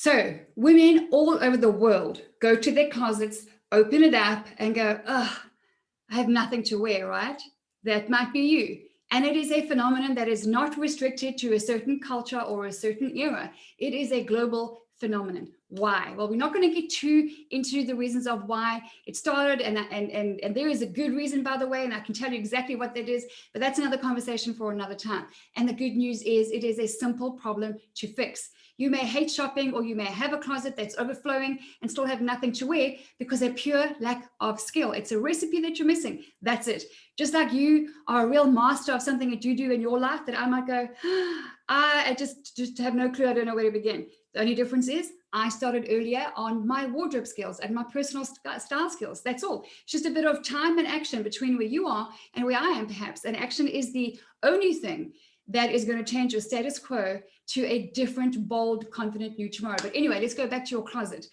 So women all over the world go to their closets, open it up and go, oh, I have nothing to wear, right? That might be you. And it is a phenomenon that is not restricted to a certain culture or a certain era. It is a global phenomenon. Why? Well, we're not going to get too into the reasons of why it started, and there is a good reason, by the way, and I can tell you exactly what that is, but that's another conversation for another time. And the good news is it is a simple problem to fix. You may hate shopping, or you may have a closet that's overflowing and still have nothing to wear because of pure lack of skill. It's a recipe that you're missing. That's it. Just like you are a real master of something that you do in your life that I might go, I just have no clue. I don't know where to begin. The only difference is I started earlier on my wardrobe skills and my personal style skills. That's all. It's just a bit of time and action between where you are and where I am, perhaps. And action is the only thing that is going to change your status quo to a different, bold, confident new tomorrow. But anyway, let's go back to your closet.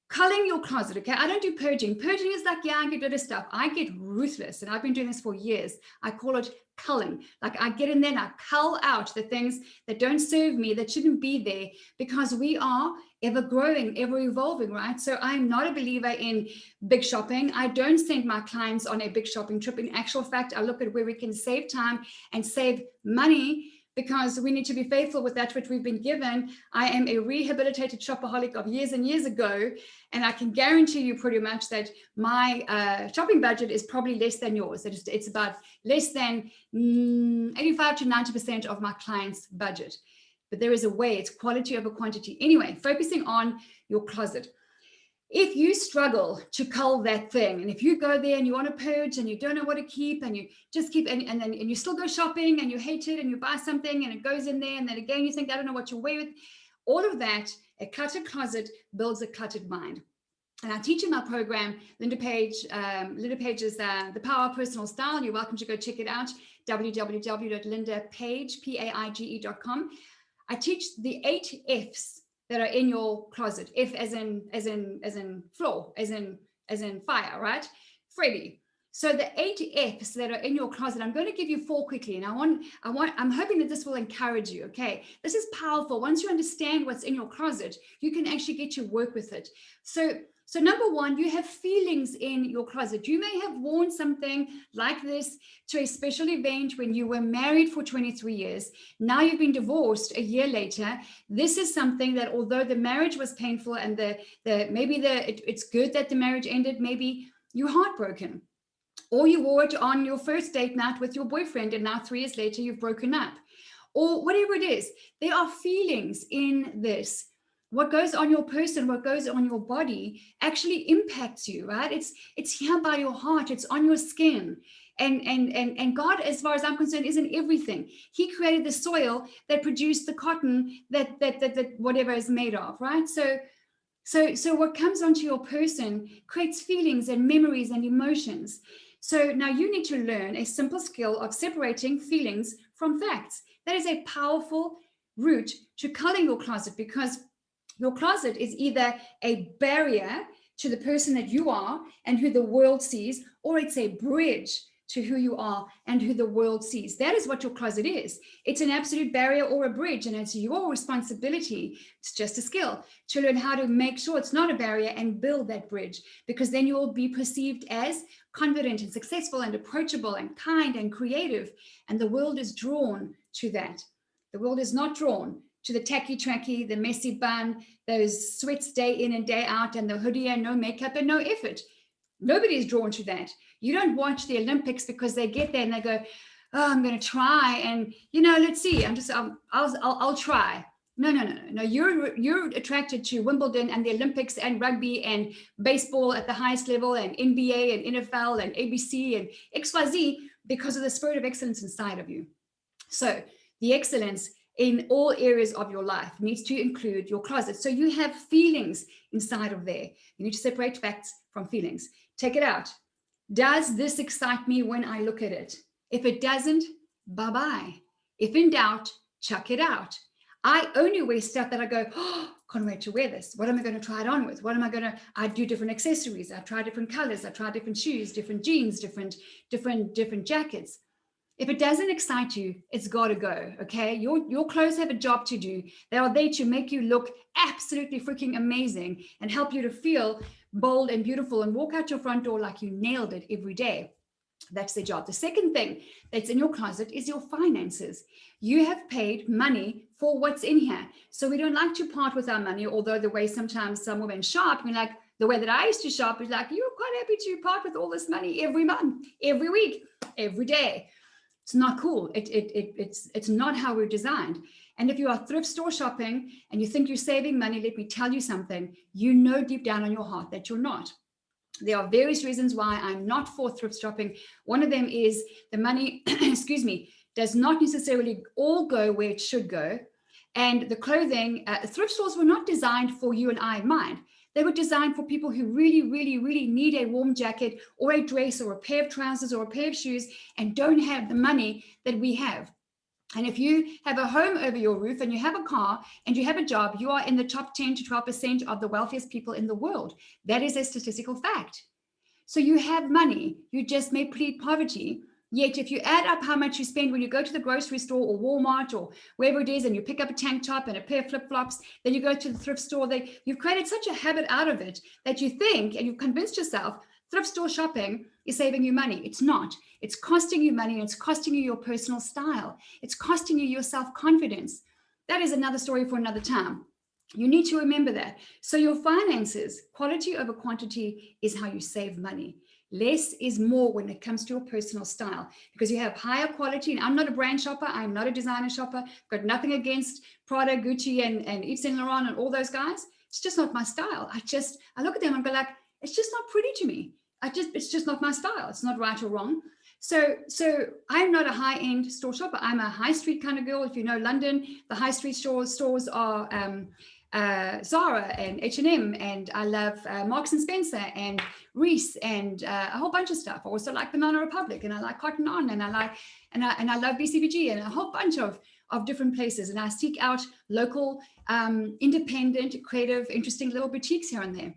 Culling your closet, okay? I don't do purging. Purging is like, yeah, I get rid of stuff. I get ruthless, and I've been doing this for years. I call it culling. Like, I get in there and I cull out the things that don't serve me, that shouldn't be there, because we are ever growing, ever evolving, right? So I'm not a believer in big shopping. I don't send my clients on a big shopping trip. In actual fact, I look at where we can save time and save money, because we need to be faithful with that which we've been given. I am a rehabilitated shopaholic of years and years ago, and I can guarantee you pretty much that my shopping budget is probably less than yours. It's about less than 85 to 90% of my client's budget. But there is a way. It's quality over quantity. Anyway, focusing on your closet. If you struggle to cull that thing, and if you go there and you want to purge and you don't know what to keep, and you just keep, and you still go shopping and you hate it, and you buy something and it goes in there, and then again you think, I don't know what to wear with, all of that, a cluttered closet builds a cluttered mind. And I teach in my program, Linda Page is The Power of Personal Style, and you're welcome to go check it out, www.lindapage.com. I teach the 8 F's that are in your closet. F as in floor, as in fire, right? Freddie. So the 8 F's that are in your closet, I'm going to give you 4 quickly, and I'm hoping that this will encourage you. Okay, this is powerful. Once you understand what's in your closet, you can actually get to work with it. So number 1, you have feelings in your closet. You may have worn something like this to a special event when you were married for 23 years. Now you've been divorced a year later. This is something that, although the marriage was painful and it's good that the marriage ended, maybe you're heartbroken. Or you wore it on your first date night with your boyfriend, and now 3 years later you've broken up. Or whatever it is, there are feelings in this. What goes on your person, what goes on your body actually impacts you, right? It's here by your heart, it's on your skin. And God, as far as I'm concerned, isn't everything. He created the soil that produced the cotton that whatever is made of, right? So what comes onto your person creates feelings and memories and emotions. So now you need to learn a simple skill of separating feelings from facts. That is a powerful route to culling your closet, because your closet is either a barrier to the person that you are and who the world sees, or it's a bridge to who you are and who the world sees. That is what your closet is. It's an absolute barrier or a bridge, and it's your responsibility, it's just a skill, to learn how to make sure it's not a barrier and build that bridge, because then you will be perceived as confident and successful and approachable and kind and creative, and the world is drawn to that. The world is not drawn to the tacky-tracky, the messy bun, those sweats day in and day out, and the hoodie and no makeup and no effort. Nobody is drawn to that. You don't watch the Olympics because they get there and they go, oh, I'm going to try, and let's see. I'll try. No. You're attracted to Wimbledon and the Olympics and rugby and baseball at the highest level and NBA and NFL and ABC and XYZ because of the spirit of excellence inside of you. So the excellence in all areas of your life needs to include your closet. So you have feelings inside of there. You need to separate facts from feelings. Take it out. Does this excite me when I look at it? If it doesn't, bye-bye. If in doubt, chuck it out. I only wear stuff that I go, oh, can't wait to wear this. What am I going to try it on with? I do different accessories. I try different colors. I try different shoes, different jeans, different jackets. If it doesn't excite you, it's got to go, okay? Your clothes have a job to do. They are there to make you look absolutely freaking amazing and help you to feel bold and beautiful and walk out your front door like you nailed it every day. That's their job. The second thing that's in your closet is your finances. You have paid money for what's in here. So we don't like to part with our money, although the way sometimes some women shop, I mean, like the way that I used to shop is like, you're quite happy to part with all this money every month, every week, every day. It's not cool. It's not how we're designed. And if you are thrift store shopping and you think you're saving money, let me tell you something. You know deep down in your heart that you're not. There are various reasons why I'm not for thrift shopping. One of them is the money, excuse me, does not necessarily all go where it should go. And the clothing, thrift stores were not designed for you and I in mind. They were designed for people who really, really, really need a warm jacket or a dress or a pair of trousers or a pair of shoes and don't have the money that we have. And if you have a home over your roof and you have a car and you have a job, you are in the top 10 to 12% of the wealthiest people in the world. That is a statistical fact. So you have money, you just may plead poverty. Yet if you add up how much you spend when you go to the grocery store or Walmart or wherever it is and you pick up a tank top and a pair of flip-flops, then you go to the thrift store, you've created such a habit out of it that you think and you've convinced yourself thrift store shopping is saving you money. It's not. It's costing you money and it's costing you your personal style. It's costing you your self-confidence. That is another story for another time. You need to remember that. So your finances, quality over quantity, is how you save money. Less is more when it comes to your personal style because you have higher quality. And I'm not a brand shopper. I'm not a designer shopper. Got nothing against Prada, Gucci, and Yves Saint Laurent and all those guys. It's just not my style. I look at them and go like, it's just not pretty to me. It's just not my style. It's not right or wrong. So I'm not a high-end store shopper. I'm a high street kind of girl. If you know London, the high street stores are Zara and H&M, and I love Marks and Spencer and Reese and a whole bunch of stuff. I also like Banana Republic, and I like Cotton On, and I love BCBG and a whole bunch of different places. And I seek out local, independent, creative, interesting little boutiques here and there.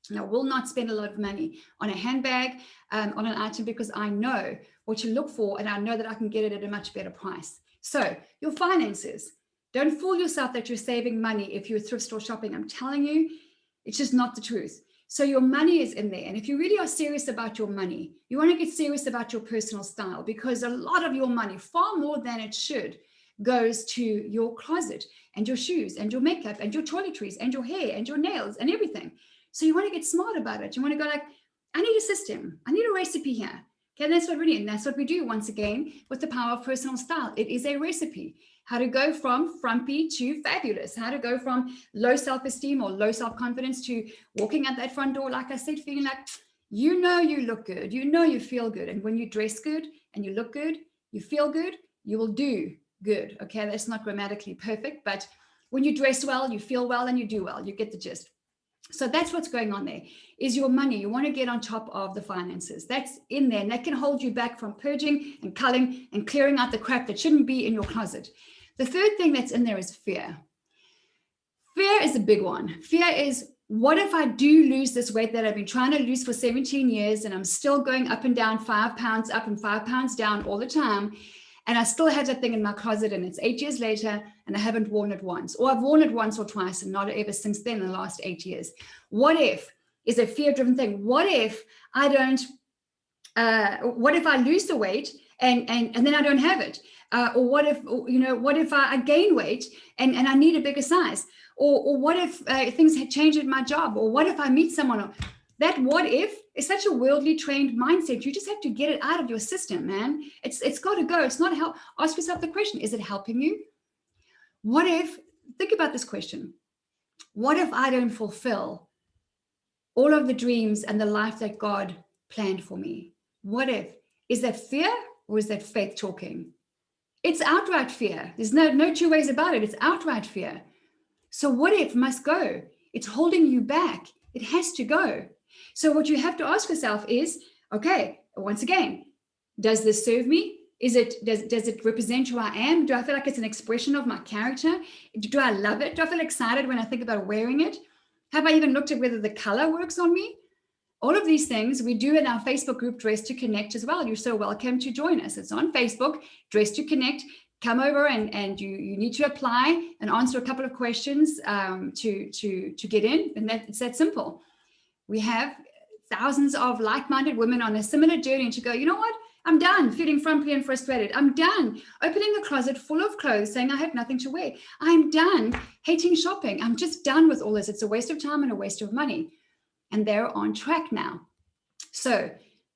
And I will not spend a lot of money on a handbag, on an item, because I know what to look for and I know that I can get it at a much better price. So your finances, don't fool yourself that you're saving money if you're thrift store shopping. I'm telling you, it's just not the truth. So your money is in there. And if you really are serious about your money, you want to get serious about your personal style, because a lot of your money, far more than it should, goes to your closet and your shoes and your makeup and your toiletries and your hair and your nails and everything. So you want to get smart about it. You want to go like, I need a system. I need a recipe here. Okay, that's what we do once again with the power of personal style. It is a recipe. How to go from frumpy to fabulous. How to go from low self-esteem or low self-confidence to walking out that front door, like I said, feeling like, you know, you look good. You know, you feel good. And when you dress good and you look good, you feel good, you will do good. Okay, that's not grammatically perfect, but when you dress well, you feel well and you do well. You get the gist. So that's what's going on there, is your money. You want to get on top of the finances. That's in there, and that can hold you back from purging and culling and clearing out the crap that shouldn't be in your closet. The third thing that's in there is fear. Fear is a big one. Fear is, what if I do lose this weight that I've been trying to lose for 17 years and I'm still going up and down 5 pounds up and 5 pounds down all the time, and I still have that thing in my closet and it's 8 years later and I haven't worn it once, or I've worn it once or twice and not ever since then in the last 8 years. What if is a fear-driven thing? What if I don't, what if I lose the weight and then I don't have it? Or what if I gain weight and I need a bigger size? Or what if things had changed at my job? Or what if I meet someone? That what if is such a worldly trained mindset. You just have to get it out of your system, man. It's got to go. It's not help. Ask yourself the question, is it helping you? What if, think about this question. What if I don't fulfill all of the dreams and the life that God planned for me? What if? Is that fear or is that faith talking? It's outright fear. There's no two ways about it. It's outright fear. So what if must go? It's holding you back. It has to go. So what you have to ask yourself is, okay, once again, does this serve me? Does it represent who I am? Do I feel like it's an expression of my character? Do I love it? Do I feel excited when I think about wearing it? Have I even looked at whether the color works on me? All of these things we do in our Facebook group, Dress to Connect as well. You're so welcome to join us. It's on Facebook, Dress to Connect. Come over and you need to apply and answer a couple of questions to get in. And it's that simple. We have thousands of like-minded women on a similar journey to go, you know what? I'm done feeling frumpy and frustrated. I'm done opening the closet full of clothes saying I have nothing to wear. I'm done hating shopping. I'm just done with all this. It's a waste of time and a waste of money. And they're on track now. So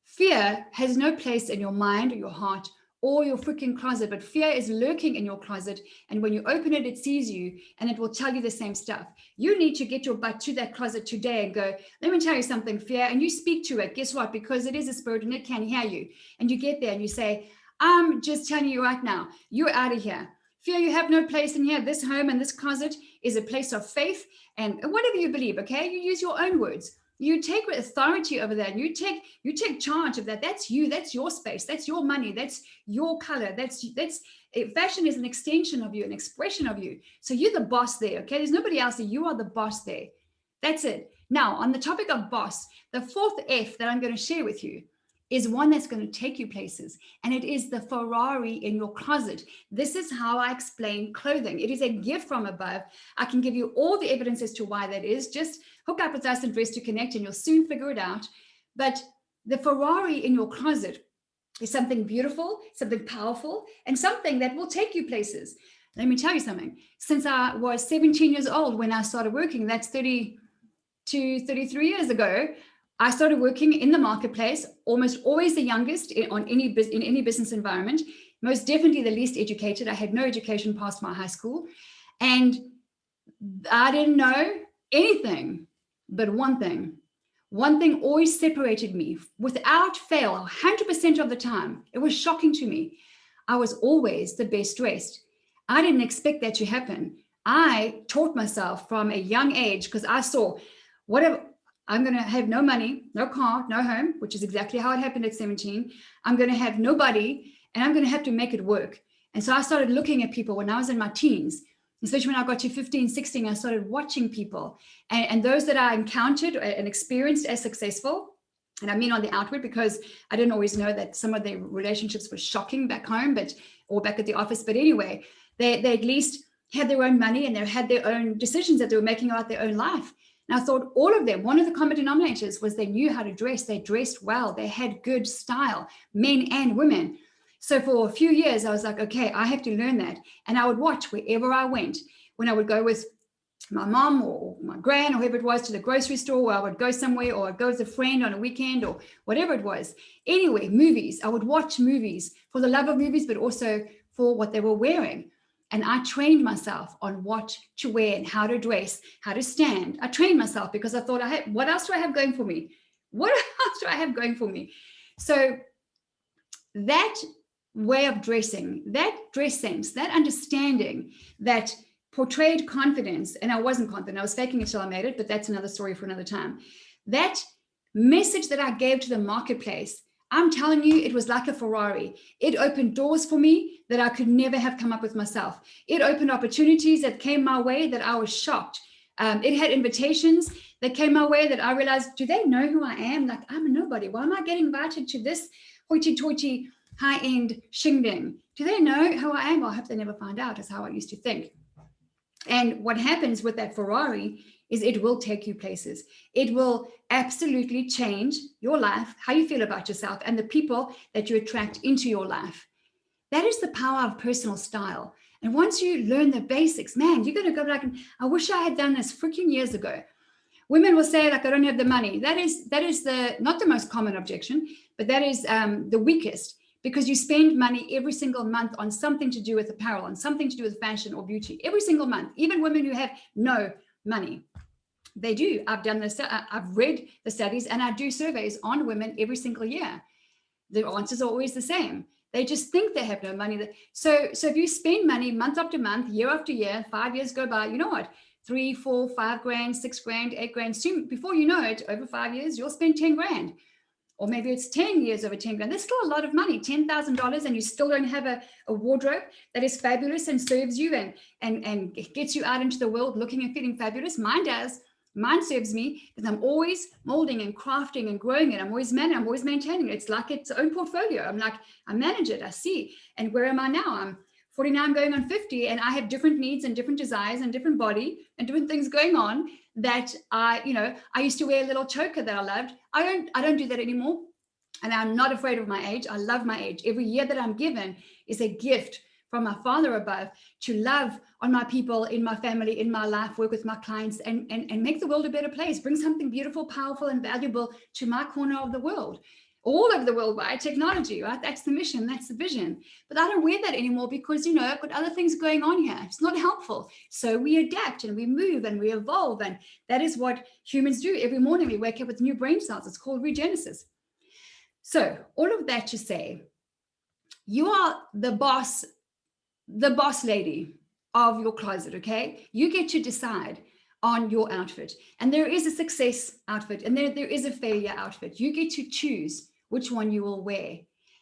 fear has no place in your mind or your heart or your freaking closet, but fear is lurking in your closet. And when you open it, it sees you and it will tell you the same stuff. You need to get your butt to that closet today and go, let me tell you something, fear. And you speak to it. Guess what? Because it is a spirit and it can hear you. And you get there and you say, I'm just telling you right now, you're out of here. Fear, you have no place in here. This home and this closet is a place of faith and whatever you believe, okay? You use your own words. You take authority over that. You take charge of that. That's you. That's your space. That's your money. That's your color. That's fashion is an extension of you, an expression of you. So you're the boss there. Okay. There's nobody else there. You are the boss there. That's it. Now, on the topic of boss, the fourth F that I'm going to share with you is one that's going to take you places. And it is the Ferrari in your closet. This is how I explain clothing. It is a gift from above. I can give you all the evidence as to why that is. Just hook up with us and Dress to Connect and you'll soon figure it out. But the Ferrari in your closet is something beautiful, something powerful, and something that will take you places. Let me tell you something. Since I was 17 years old when I started working, that's 32, 33 years ago, I started working in the marketplace, almost always the youngest in any business environment, most definitely the least educated. I had no education past my high school, and I didn't know anything but one thing. One thing always separated me without fail, 100% of the time. It was shocking to me. I was always the best dressed. I didn't expect that to happen. I taught myself from a young age because I saw whatever. I'm going to have no money, no car, no home, which is exactly how it happened at 17. I'm going to have nobody and I'm going to have to make it work. And so I started looking at people when I was in my teens, especially when I got to 15, 16, I started watching people and those that I encountered and experienced as successful. And I mean on the outward, because I didn't always know that some of their relationships were shocking back home, or back at the office. But anyway, they at least had their own money and they had their own decisions that they were making about their own life. And I thought all of them, one of the common denominators was they knew how to dress. They dressed well. They had good style, men and women. So for a few years, I was like, okay, I have to learn that. And I would watch wherever I went. When I would go with my mom or my gran or whoever it was to the grocery store, or I would go somewhere, or I'd go with a friend on a weekend or whatever it was. Anyway, movies. I would watch movies for the love of movies, but also for what they were wearing. And I trained myself on what to wear and how to dress, how to stand. I trained myself because I thought, what else do I have going for me? What else do I have going for me? So that way of dressing, that dress sense, that understanding that portrayed confidence, and I wasn't confident, I was faking it till I made it, but that's another story for another time. That message that I gave to the marketplace, I'm telling you, it was like a Ferrari. It opened doors for me that I could never have come up with myself. It opened opportunities that came my way that I was shocked. It had invitations that came my way that I realized, do they know who I am? Like, I'm a nobody. Why am I getting invited to this hoity-toity high-end shindig? Do they know who I am? Well, I hope they never find out, is how I used to think. And what happens with that Ferrari is it will take you places. It will absolutely change your life, how you feel about yourself, and the people that you attract into your life. That is the power of personal style. And once you learn the basics, man, you're going to go back and I wish I had done this freaking years ago. Women will say, like, I don't have the money. That is the not the most common objection, but that is the weakest, because you spend money every single month on something to do with apparel, on something to do with fashion or beauty, every single month. Even women who have no money, they do. I've read the studies and I do surveys on women every single year. The answers are always the same. They just think they have no money. So if you spend money month after month, year after year, 5 years go by, you know what? 3, 4, 5 grand, 6 grand, 8 grand. Soon, before you know it, over 5 years, you'll spend 10 grand. Or maybe it's 10 years over 10 grand. There's still a lot of money, $10,000, and you still don't have a wardrobe that is fabulous and serves you and gets you out into the world looking and feeling fabulous. Mine does. Mine serves me because I'm always molding and crafting and growing it. I'm always maintaining it. It's like its own portfolio. I'm like, I manage it. I see. And where am I now? I'm 49 going on 50, and I have different needs and different desires and different body and different things going on that I used to wear a little choker that I loved. I don't do that anymore. And I'm not afraid of my age. I love my age. Every year that I'm given is a gift from my Father above to love on my people, in my family, in my life, work with my clients, and make the world a better place, bring something beautiful, powerful, and valuable to my corner of the world, all over the world by technology, right? That's the mission, that's the vision. But I don't wear that anymore because, I've got other things going on here. It's not helpful. So we adapt and we move and we evolve. And that is what humans do. Every morning we wake up with new brain cells. It's called regenesis. So all of that to say, you are the boss lady of your closet, okay? You get to decide on your outfit. And there is a success outfit and there is a failure outfit. You get to choose which one you will wear.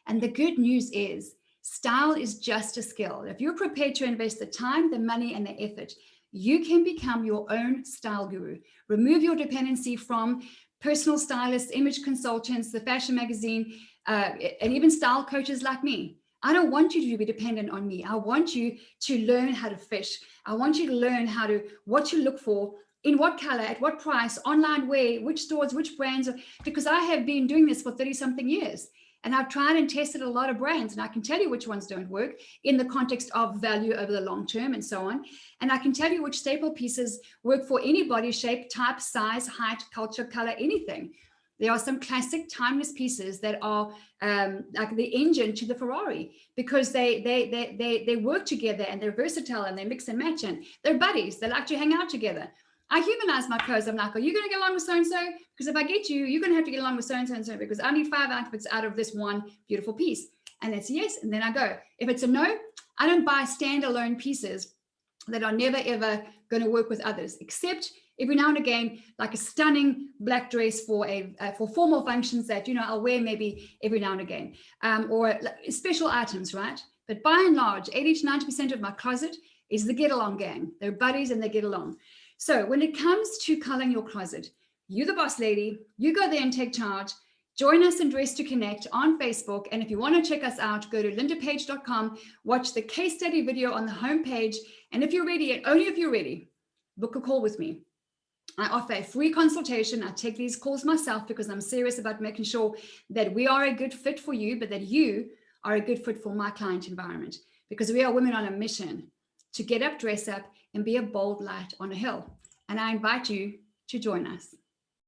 And the good news is style is just a skill. If you're prepared to invest the time, the money, and the effort, you can become your own style guru. Remove your dependency from personal stylists, image consultants, the fashion magazine, and even style coaches like me. I don't want you to be dependent on me. I want you to learn how to fish. I want you to learn what to look for, in what color, at what price, online where, which stores, which brands, because I have been doing this for 30 something years. And I've tried and tested a lot of brands, and I can tell you which ones don't work in the context of value over the long term and so on. And I can tell you which staple pieces work for any body shape, type, size, height, culture, color, anything. There are some classic timeless pieces that are like the engine to the Ferrari, because they work together and they're versatile and they mix and match, and they're buddies. They like to hang out together. I humanize my clothes. I'm like, are you going to get along with so-and-so? Because if I get you, you're going to have to get along with so-and-so and so, because I need 5 outfits out of this one beautiful piece. And it's yes. And then I go. If it's a no, I don't buy standalone pieces that are never, ever going to work with others, except every now and again, like a stunning black dress for formal functions that, I'll wear maybe every now and again, or special items, right? But by and large, 80 to 90% of my closet is the get along gang. They're buddies and they get along. So when it comes to culling your closet, you're the boss lady, you go there and take charge. Join us in Dress to Connect on Facebook. And if you want to check us out, go to lindapage.com, watch the case study video on the homepage. And if you're ready, and only if you're ready, book a call with me. I offer a free consultation. I take these calls myself because I'm serious about making sure that we are a good fit for you, but that you are a good fit for my client environment, because we are women on a mission to get up, dress up, and be a bold light on a hill. And I invite you to join us.